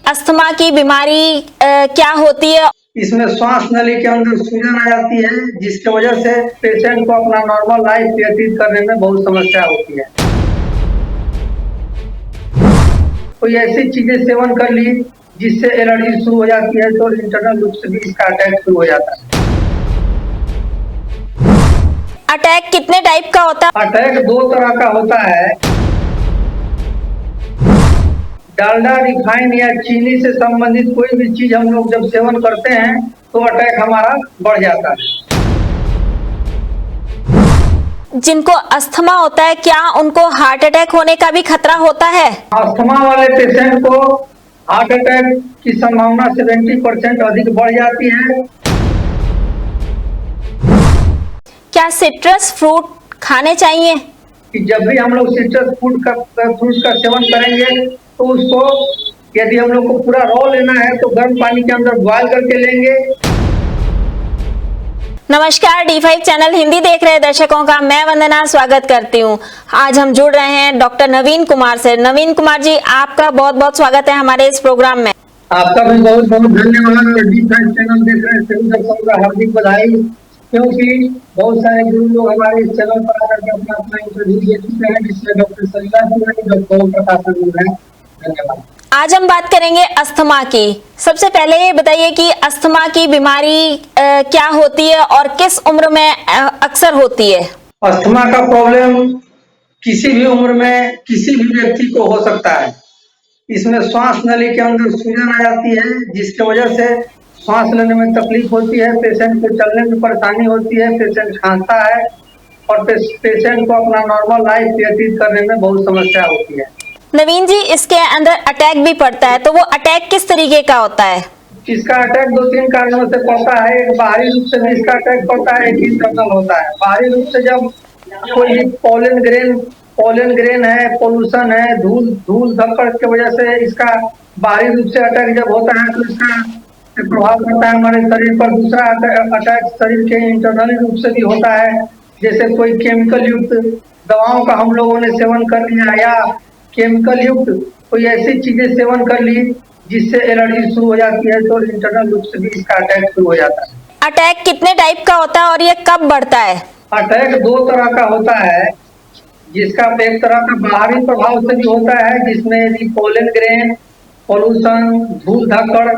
Asthma की बीमारी क्या होती है? इसमें श्वास नली के अंदर सूजन आ जाती है, जिसकी वजह से पेशेंट को अपना नॉर्मल लाइफ व्यतीत करने में बहुत समस्या होती है। कोई ऐसी चीजें सेवन कर ली जिससे एलर्जी शुरू हो जाती है, तो इंटरनल रूप से भी इसका अटैक शुरू हो जाता है। अटैक कितने टाइप का होता है? अटैक दो तरह का होता है। डालडा, रिफाइन या चीनी से संबंधित कोई भी चीज हम लोग जब सेवन करते हैं तो अटैक हमारा बढ़ जाता है। जिनको अस्थमा होता है क्या उनको हार्ट अटैक होने का भी खतरा होता है? अस्थमा वाले पेशेंट को हार्ट अटैक की संभावना 70% अधिक बढ़ जाती है। क्या सिट्रस फ्रूट खाने चाहिए? कि जब भी हम लोग सिट्रस फ्रूट का सेवन करेंगे तो उसको यदि हम लोग को पूरा रॉ लेना है तो गर्म पानी के अंदर बॉयल करके लेंगे। नमस्कार, D5 चैनल हिंदी देख रहे दर्शकों का मैं वंदना स्वागत करती हूं। आज हम जुड़ रहे हैं डॉक्टर नवीन कुमार से। नवीन कुमार जी, आपका बहुत बहुत स्वागत है हमारे इस प्रोग्राम में। आपका भी बहुत बहुत धन्यवाद। और D5 चैनल देख रहे सभी दर्शकों का हार्दिक बधाई, क्योंकि बहुत सारे गुरु लोग हमारे इस चैनल पर आकर के अपना इंटरव्यू दे चुके हैं, जिसमें डॉक्टर सलीला जी, डॉक्टर प्रकाश जी हैं। धन्यवाद। आज हम बात करेंगे अस्थमा की। सबसे पहले ये बताइए कि अस्थमा की बीमारी क्या होती है और किस उम्र में अक्सर होती है? अस्थमा का प्रॉब्लम किसी भी उम्र में किसी भी व्यक्ति को हो सकता है। इसमें श्वास नली के अंदर सूजन आ जाती है, जिसकी वजह से सांस लेने में तकलीफ होती है, पेशेंट को चलने में परेशानी होती है, पेशेंट खांसता है और पेशेंट को अपना नॉर्मल लाइफ व्यतीत करने में बहुत समस्या होती है। नवीन जी, इसके अंदर अटैक भी पड़ता है, तो वो अटैक किस तरीके का होता है? इसका अटैक दो तीन कारणों से पड़ता है। एक बाहरी रूप से भी इसका अटैक पड़ता है, एक इंटरनल होता है। बाहरी रूप से जब कोई पोलन ग्रेन है, पोल्यूशन है, धूल धक्कड़ की वजह से इसका बाहरी रूप से अटैक जब होता है तो इसका प्रभाव पड़ता है हमारे शरीर पर। दूसरा अटैक शरीर के इंटरनली रूप से भी होता है, जैसे कोई केमिकल युक्त दवाओं का हम लोगों ने सेवन कर लिया या केमिकल युक्त कोई ऐसी चीजें सेवन कर ली जिससे एलर्जी शुरू हो जाती है, तो इंटरनल रूप से भी इसका अटैक शुरू हो जाता है। अटैक कितने टाइप का होता है और ये कब बढ़ता है? अटैक दो तरह का होता है, जिसका एक तरह का बाहरी प्रभाव से भी होता है, जिसमें यदि पोलन ग्रेन, पोल्यूशन, धूल धक्कड़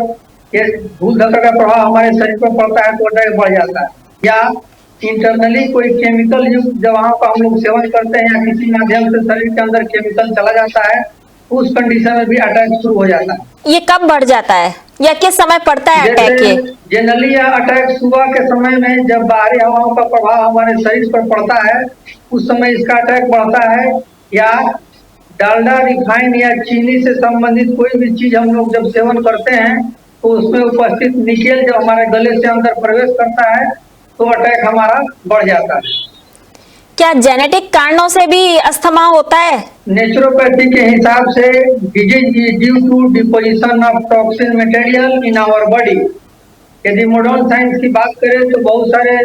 का प्रभाव हमारे शरीर पर पड़ता है तो अटैक बढ़ जाता है। या इंटरनली कोई केमिकल युक्त दवाओं का हम लोग सेवन करते हैं या किसी माध्यम से शरीर के अंदर केमिकल चला जाता है, उस कंडीशन में भी अटैक शुरू हो जाता है। ये कब बढ़ जाता है या किस समय पड़ता है अटैक? ये जनरली यह अटैक सुबह के समय में जब बाहरी हवाओं का प्रभाव हमारे शरीर पर पड़ता है उस समय इसका अटैक बढ़ता है। या डालडा, रिफाइन या चीनी से संबंधित कोई भी चीज हम लोग जब सेवन करते हैं तो उसमें उपस्थित निकेल जब हमारे गले से अंदर प्रवेश करता है तो अटैक हमारा बढ़ जाता है। क्या जेनेटिक कारणों से भी अस्थमा होता है? नेचुरोपैथी के हिसाब से disease is due to deposition of toxin material in our body. यदि मॉडर्न साइंस की बात करें तो बहुत सारे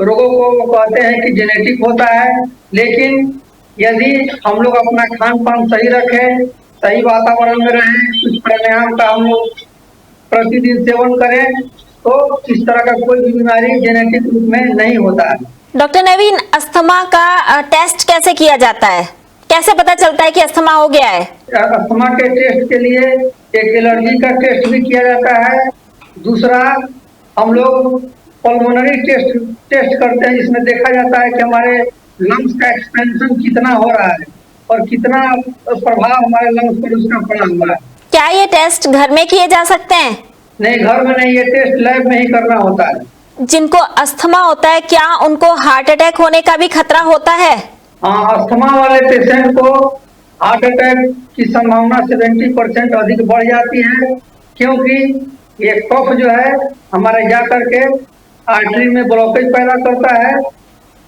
रोगों को कहते हैं कि जेनेटिक होता है, लेकिन यदि हम लोग अपना खान पान सही रखें, सही वातावरण में रहें, कुछ प्राणायाम का हम लोग प्रतिदिन सेवन करें तो इस तरह का कोई भी बीमारी जेनेटिक रूप में नहीं होता है। डॉक्टर नवीन, अस्थमा का टेस्ट कैसे किया जाता है? कैसे पता चलता है कि अस्थमा हो गया है? अस्थमा के टेस्ट के लिए एक एलर्जी का टेस्ट भी किया जाता है। दूसरा हम लोग पल्मोनरी टेस्ट करते हैं, जिसमें देखा जाता है कि हमारे लंग्स का एक्सपेंशन कितना हो रहा है और कितना प्रभाव हमारे लंग्स पर उसका पड़ा हुआ है। क्या ये टेस्ट घर में किए जा सकते हैं? नहीं, घर में नहीं, ये टेस्ट लैब में ही करना होता है। जिनको अस्थमा होता है क्या उनको हार्ट अटैक होने का भी खतरा होता है? हाँ, अस्थमा वाले पेशेंट को हार्ट अटैक की संभावना 70% अधिक बढ़ जाती है, क्योंकि ये कफ जो है हमारे जा करके आर्टरी में ब्लॉकेज पैदा करता है।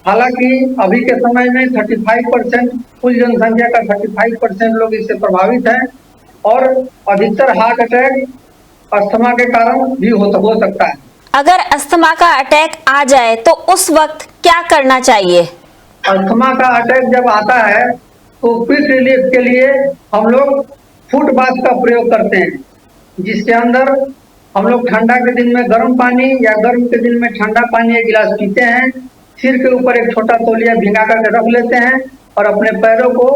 हालांकि अभी के समय में 35% कुल जनसंख्या का 35% लोग इससे प्रभावित हैं और अधिकतर हार्ट अटैक अस्थमा के कारण भी हो सकता है। अगर अस्थमा का अटैक आ जाए तो उस वक्त क्या करना चाहिए? अस्थमा का अटैक जब आता है तो क्विक रिलीफ के लिए हम लोग फुट बाथ का प्रयोग करते हैं। जिसके अंदर हम लोग ठंडा के दिन में गर्म पानी या गर्म के दिन में ठंडा पानी एक गिलास पीते हैं। सिर के ऊपर एक छोटा तौलिया भिंगा करके रख लेते हैं और अपने पैरों को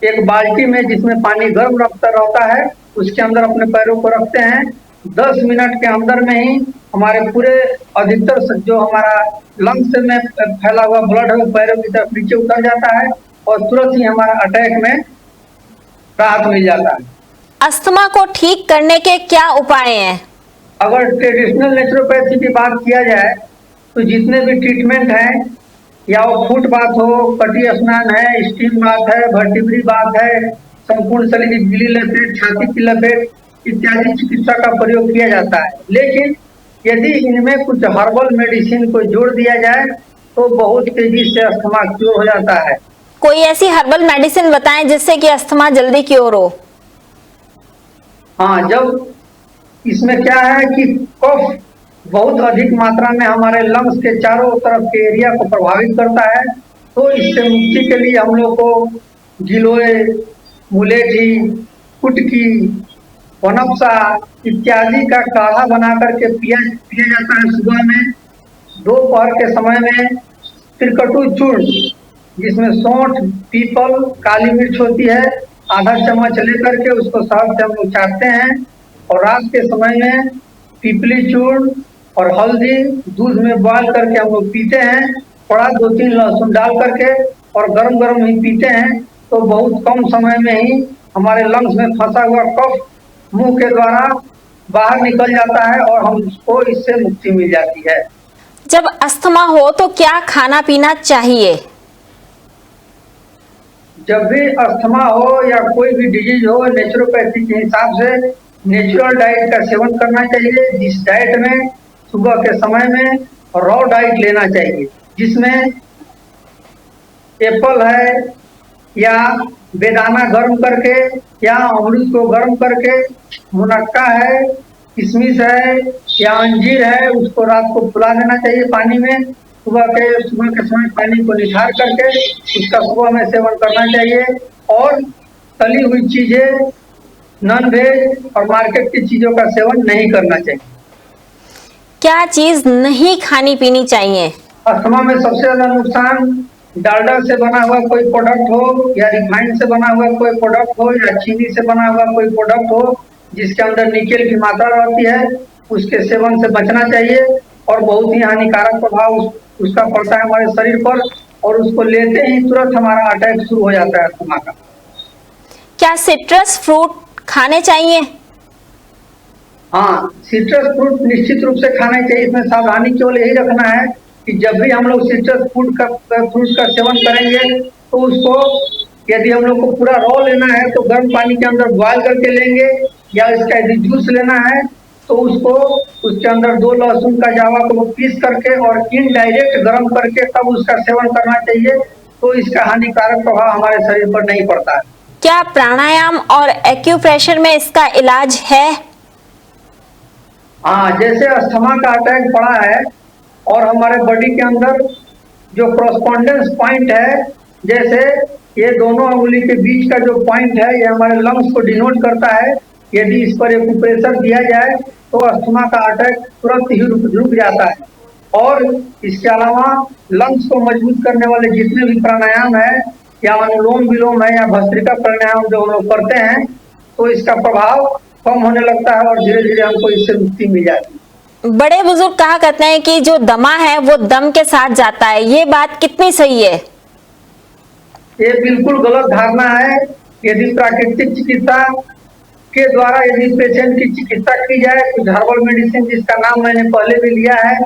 एक बाल्टी में जिसमें पानी गर्म रखता रहता है उसके अंदर अपने पैरों को रखते हैं। 10 मिनट के अंदर में ही हमारे पूरे अधिकतर जो हमारा लंग्स में फैला हुआ ब्लड है वो पैरों की तरफ नीचे उतर जाता है और तुरंत ही हमारा अटैक में राहत मिल जाता है। अस्थमा को ठीक करने के क्या उपाय हैं? अगर ट्रेडिशनल नेचुरोपैथी की बात किया जाए तो जितने भी ट्रीटमेंट हैं, या वो फुट बाथ हो, कटी स्नान है, स्टीम बाथ है, वर्टिब्री बाथ है, संपूर्ण शरीर की गीली लपेट, छाती की लपेट इत्यादि चिकित्सा का प्रयोग किया जाता है। लेकिन यदि इनमें कुछ हर्बल मेडिसिन को जोड़ दिया जाए तो बहुत तेजी से अस्थमा क्योर हो जाता है। कोई ऐसी हर्बल मेडिसिन बताएं जिससे कि अस्थमा जल्दी क्योर हो। हाँ, जब इसमें क्या है कि कफ बहुत अधिक मात्रा में हमारे लंग्स के चारों तरफ के एरिया को प्रभावित करता है, तो इससे मुक्ति के लिए हम लोग को गिलोय, मुलेठी, कुटकी, वनपसा इत्यादि का काढ़ा बना करके पिया जाता है सुबह में। दोपहर के समय में त्रिकटु चूर्ण जिसमें सौंठ, पीपल, काली मिर्च होती है, आधा चम्मच लेकर के उसको शहद से हम लोग चाटते हैं और रात के समय में पीपली चूर्ण और हल्दी दूध में बॉयल करके हम लोग पीते हैं। थोड़ा 2-3 लहसुन डाल करके और गरम गरम ही पीते हैं तो बहुत कम समय में ही हमारे लंग्स में फंसा हुआ कफ मुंह के द्वारा बाहर निकल जाता है और हमको इससे मुक्ति मिल जाती है। जब अस्थमा हो तो क्या खाना पीना चाहिए? जब भी अस्थमा हो या कोई भी डिजीज हो, नेचुरोपैथी के हिसाब से नेचुरल डाइट का सेवन करना चाहिए। जिस डाइट में सुबह के समय में रॉ डाइट लेना चाहिए, जिसमें एप्पल है या बेदाना गर्म करके या अमरूद को गर्म करके, मुनक्का है, किशमिश है या अंजीर है, उसको रात को फुला देना चाहिए पानी में। सुबह के समय पानी को निथार करके उसका सुबह में सेवन करना चाहिए। और तली हुई चीजें, नॉन वेज और मार्केट की चीजों का सेवन नहीं करना चाहिए। क्या चीज नहीं खानी पीनी चाहिए? अस्थमा में सबसे ज्यादा नुकसान डालडा से बना हुआ कोई प्रोडक्ट हो या रिफाइंड से बना हुआ कोई प्रोडक्ट हो या चीनी से बना हुआ कोई प्रोडक्ट हो जिसके अंदर निकेल की मात्रा रहती है, उसके सेवन से बचना चाहिए। और बहुत ही हानिकारक प्रभाव उसका पड़ता है हमारे शरीर पर और उसको लेते ही तुरंत हमारा अटैक शुरू हो जाता है अस्थमा का। क्या सिट्रस फ्रूट खाने चाहिए? हाँ, सिट्रस फ्रूट निश्चित रूप से खाना चाहिए। इसमें सावधानी केवल यही रखना है कि जब भी हम लोग सिट्रस फ्रूट का सेवन करेंगे तो उसको यदि हम लोग को पूरा रॉ लेना है तो गर्म पानी के अंदर बॉयल करके लेंगे, या इसका यदि जूस लेना है तो उसको उसके अंदर 2 लहसुन का जावा को पीस करके और इनडायरेक्ट गर्म करके तब उसका सेवन करना चाहिए, तो इसका हानिकारक प्रभाव हमारे शरीर पर नहीं पड़ता है। क्या प्राणायाम और एक्यूप्रेशर में इसका इलाज है? हाँ, जैसे अस्थमा का अटैक पड़ा है और हमारे बॉडी के अंदर जो कॉरस्पॉन्डेंस पॉइंट है, जैसे ये दोनों अंगुली के बीच का जो पॉइंट है ये हमारे लंग्स को डिनोट करता है। यदि इस पर एक्यूप्रेशर दिया जाए तो अस्थमा का अटैक तुरंत ही रुक जाता है। और इसके अलावा लंग्स को मजबूत करने वाले जितने भी प्राणायाम है या अनुलोम विलोम है या भस्त्रिका प्राणायाम जो हम लोग करते हैं तो इसका प्रभाव कम होने लगता है और धीरे धीरे हमको इससे मुक्ति मिल जाती है। बड़े बुजुर्ग कहा करते हैं कि जो दमा है वो दम के साथ जाता है, ये बात कितनी सही है? ये बिल्कुल गलत धारणा है। यदि प्राकृतिक चिकित्सा के द्वारा यदि पेशेंट की चिकित्सा की जाए, कुछ हर्बल मेडिसिन जिसका नाम मैंने पहले भी लिया है,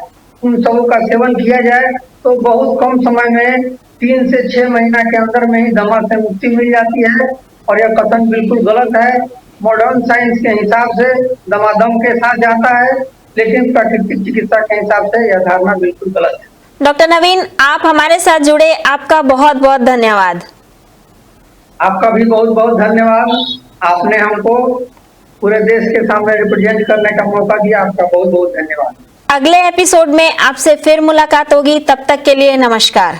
उन सबों का सेवन किया जाए तो बहुत कम समय में 3 से 6 महीना के अंदर में ही दमा से मुक्ति मिल जाती है। और यह कथन बिल्कुल गलत है। मॉडर्न साइंस के हिसाब से दमा दम के साथ जाता है, लेकिन प्राकृतिक चिकित्सा के हिसाब से यह धारणा बिल्कुल गलत है। डॉक्टर नवीन, आप हमारे साथ जुड़े, आपका बहुत बहुत धन्यवाद। आपका भी बहुत बहुत धन्यवाद। आपने हमको पूरे देश के सामने रिप्रेजेंट करने का मौका दिया, आपका बहुत बहुत धन्यवाद। अगले एपिसोड में आपसे फिर मुलाकात होगी, तब तक के लिए नमस्कार।